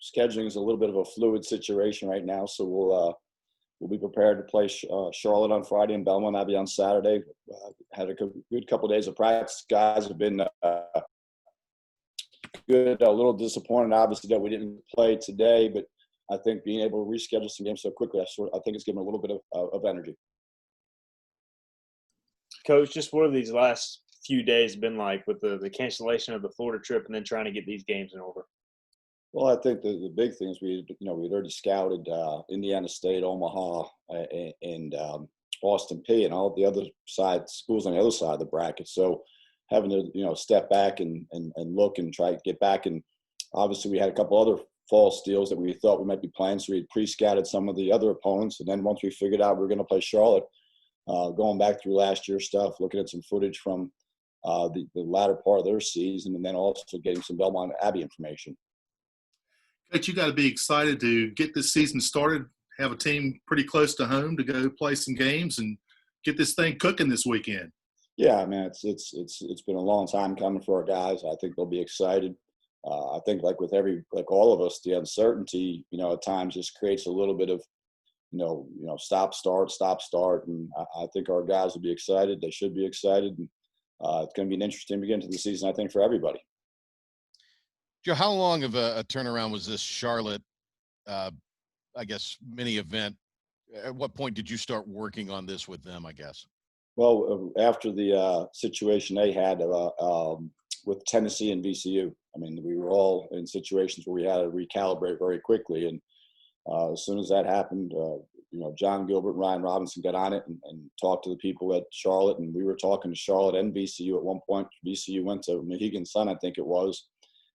scheduling is a little bit of a fluid situation right now, so we'll be prepared to play Charlotte on Friday and Belmont Abbey on Saturday. Had a good couple of days of practice. Guys have been good. A little disappointed, obviously, that we didn't play today, but I think being able to reschedule some games so quickly, I think it's given a little bit of energy. Coach, just what have these last few days been like with the cancellation of the Florida trip and then trying to get these games in order? Well, I think the big thing is we'd already scouted Indiana State, Omaha, and Austin Peay, and all the other schools on the other side of the bracket. So having to step back and look and try to get back, and obviously we had a couple other false deals that we thought we might be playing, so we pre-scouted some of the other opponents, and then once we figured out we were going to play Charlotte, going back through last year's stuff, looking at some footage from the latter part of their season, and then also getting some Belmont Abbey information. Coach, you got to be excited to get this season started, have a team pretty close to home to go play some games and get this thing cooking this weekend. Yeah, I mean, it's been a long time coming for our guys. I think they'll be excited. I think like all of us, the uncertainty, at times just creates a little bit of, stop, start. And I think our guys will be excited. They should be excited. And it's going to be an interesting beginning to the season, I think, for everybody. Joe, how long of a turnaround was this Charlotte, mini event? At what point did you start working on this with them, I guess? Well, after the situation they had with Tennessee and VCU, I mean, we were all in situations where we had to recalibrate very quickly. And as soon as that happened, John Gilbert and Ryan Robinson got on it and talked to the people at Charlotte. And we were talking to Charlotte and VCU at one point. VCU went to Mohegan Sun, I think it was.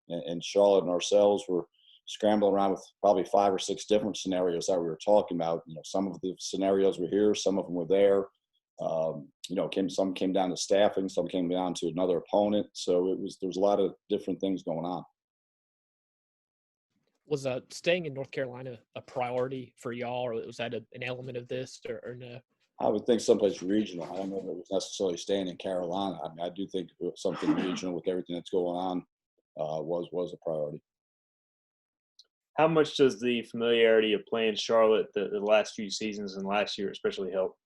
And Charlotte and ourselves were scrambling around with probably 5 or 6 different scenarios that we were talking about. Some of the scenarios were here, some of them were there. Some came down to staffing, some came down to another opponent. So there's a lot of different things going on. Was staying in North Carolina a priority for y'all, or was that an element of this, or no? I would think someplace regional. I don't know if it was necessarily staying in Carolina. I mean, I do think something regional with everything that's going on was a priority. How much does the familiarity of playing Charlotte the last few seasons and last year especially help?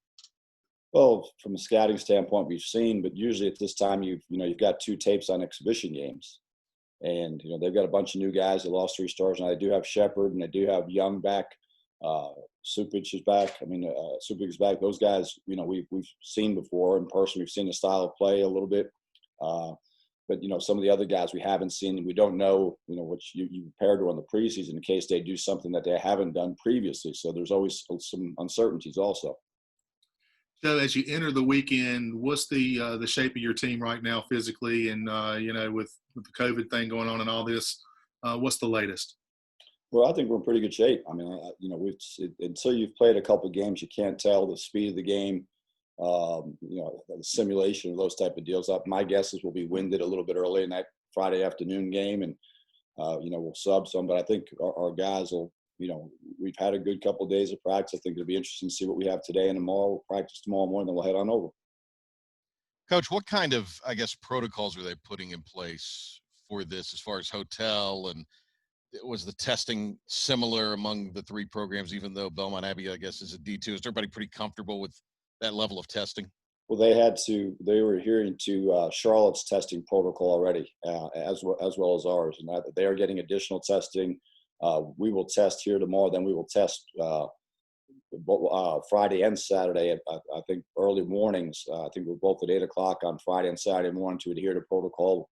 Well, from a scouting standpoint, we've seen, but usually at this time you've got 2 tapes on exhibition games, and they've got a bunch of new guys that lost 3 stars. Now they do have Shepard and they do have Young back. Supic is back. Supic is back. Those guys, we've seen before in person. We've seen the style of play a little bit. But, some of the other guys we haven't seen, and we don't know, what you prepared to in the preseason in case they do something that they haven't done previously. So there's always some uncertainties also. So as you enter the weekend, what's the shape of your team right now physically? And, with the COVID thing going on and all this, what's the latest? Well, I think we're in pretty good shape. I mean, until you've played a couple of games, you can't tell the speed of the game. The simulation of those type of deals. My guess is we'll be winded a little bit early in that Friday afternoon game, and we'll sub some. But I think our guys will. We've had a good couple of days of practice. I think it'll be interesting to see what we have today and tomorrow. We'll practice tomorrow morning, then we'll head on over. Coach, what kind of protocols are they putting in place for this, as far as hotel, and was the testing similar among the 3 programs? Even though Belmont Abbey, I guess, is a D2, is everybody pretty comfortable with that level of testing? Well, they were adhering to Charlotte's testing protocol already, as well as ours, and they are getting additional testing. We will test here tomorrow, then we will test Friday and Saturday. I think early mornings. I think we're both at 8 o'clock on Friday and Saturday morning to adhere to protocol,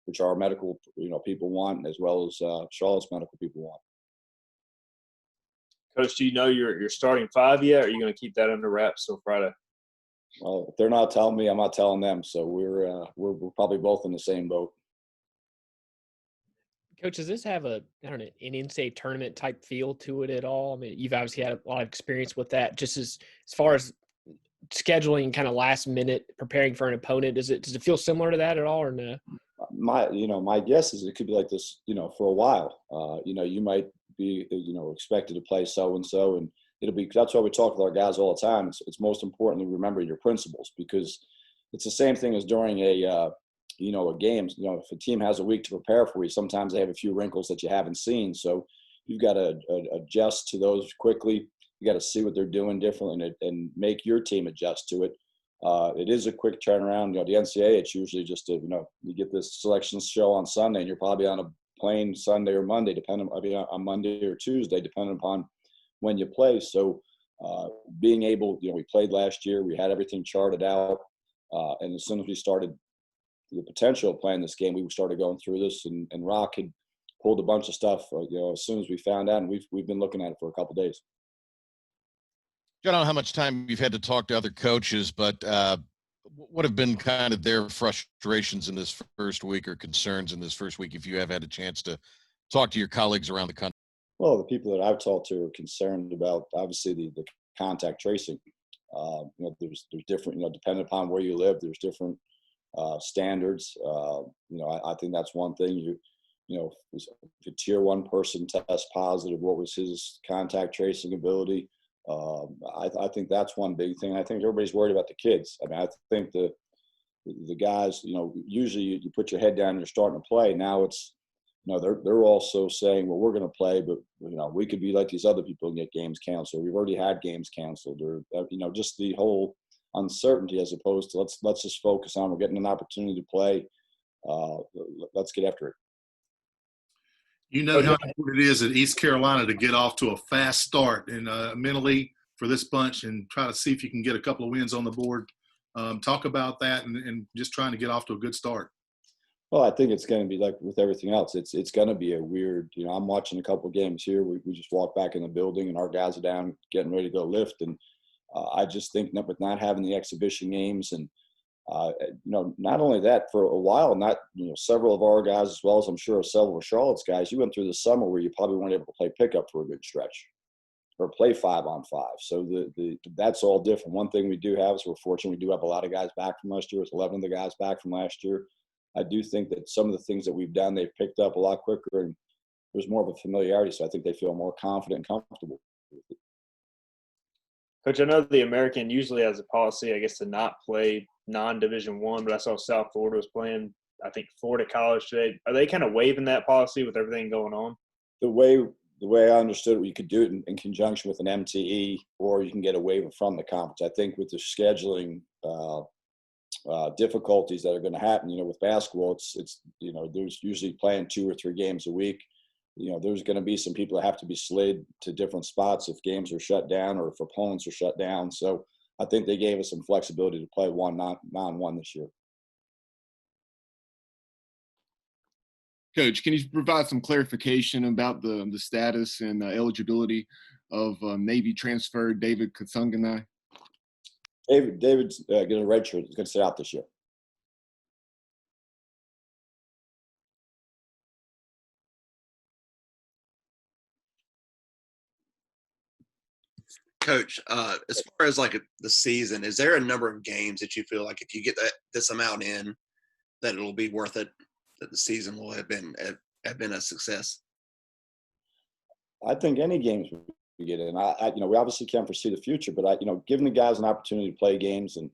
which our medical people want, as well as Charlotte's medical people want. Coach, do you know your starting 5 yet, or are you going to keep that under wraps till Friday? Well, if they're not telling me, I'm not telling them. So we're probably both in the same boat. Coach, does this have an NCAA tournament type feel to it at all? I mean, you've obviously had a lot of experience with that. Just as far as scheduling, kind of last minute preparing for an opponent, does it feel similar to that at all, or no? My guess is it could be like this, for a while. You might be, expected to play so-and-so, and that's why we talk with our guys all the time. It's most important to remember your principles, because it's the same thing as during a a game, if a team has a week to prepare for you, sometimes they have a few wrinkles that you haven't seen. So you've got to adjust to those quickly. You got to see what they're doing differently and make your team adjust to it. It is a quick turnaround. The NCAA, it's usually just you get this selection show on Sunday, and you're probably on a plane Sunday or Monday, on Monday or Tuesday, depending upon when you play. So being able, we played last year, we had everything charted out, and as soon as we started the potential of playing this game, we started going through this, and Rock had pulled a bunch of stuff, as soon as we found out, and we've been looking at it for a couple of days. I don't know how much time you've had to talk to other coaches, but what have been kind of their frustrations in this first week or concerns in this first week, if you have had a chance to talk to your colleagues around the country? Well, the people that I've talked to are concerned about, obviously, the contact tracing. There's different, depending upon where you live, there's different standards. I think that's one thing. If a tier 1 person tests positive, what was his contact tracing ability? I think that's one big thing. I think everybody's worried about the kids. I mean, I think the guys, usually you put your head down and you're starting to play. Now it's, they're also saying, well, we're going to play, but we could be like these other people and get games canceled. We've already had games canceled, or just the whole uncertainty, as opposed to let's just focus on, we're getting an opportunity to play. Let's get after it. How important it is at East Carolina to get off to a fast start and mentally for this bunch, and try to see if you can get a couple of wins on the board. Talk about that and just trying to get off to a good start. Well, I think it's going to be like with everything else. It's going to be a weird, I'm watching a couple of games here. We just walked back in the building and our guys are down getting ready to go lift. And I just think that with not having the exhibition games and, not only that, for a while, several of our guys, as well as I'm sure several of Charlotte's guys, you went through the summer where you probably weren't able to play pickup for a good stretch or play 5-on-5. So that's all different. One thing we do have is we're fortunate. We do have a lot of guys back from last year. It's 11 of the guys back from last year. I do think that some of the things that we've done, they've picked up a lot quicker, and there's more of a familiarity. So I think they feel more confident and comfortable with it. Coach, I know the American usually has a policy, I guess, to not play non-Division I, but I saw South Florida was playing, I think, Florida College today. Are they kind of waiving that policy with everything going on? The way I understood it, you could do it in conjunction with an MTE, or you can get a waiver from the conference. I think with the scheduling difficulties that are going to happen, with basketball, it's there's usually playing 2 or 3 games a week. There's going to be some people that have to be slid to different spots if games are shut down or if opponents are shut down. So I think they gave us some flexibility to play non-1 this year. Coach, can you provide some clarification about the status and eligibility of Navy transfer David Katsunganai? David's getting a red shirt. He's going to sit out this year. Coach, as far as like the season, is there a number of games that you feel like if you get this amount in, that it'll be worth it, that the season will have been a success? I think any games we get in. We obviously can't foresee the future, but giving the guys an opportunity to play games and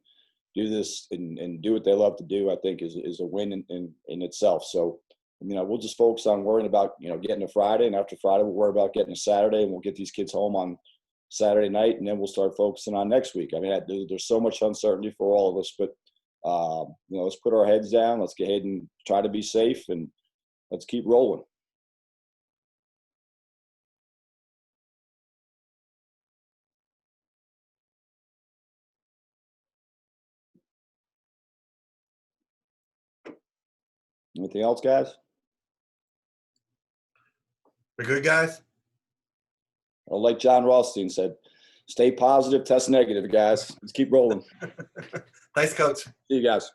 do this and do what they love to do, I think is a win in itself. So, we'll just focus on worrying about, getting to Friday, and after Friday, we'll worry about getting to Saturday, and we'll get these kids home on Saturday night, and then we'll start focusing on next week. I mean, there's so much uncertainty for all of us, but let's put our heads down. Let's go ahead and try to be safe, and let's keep rolling. Anything else, guys? We're good, guys. Or like John Rothstein said, stay positive, test negative, guys. Let's keep rolling. Thanks, Coach. See you guys.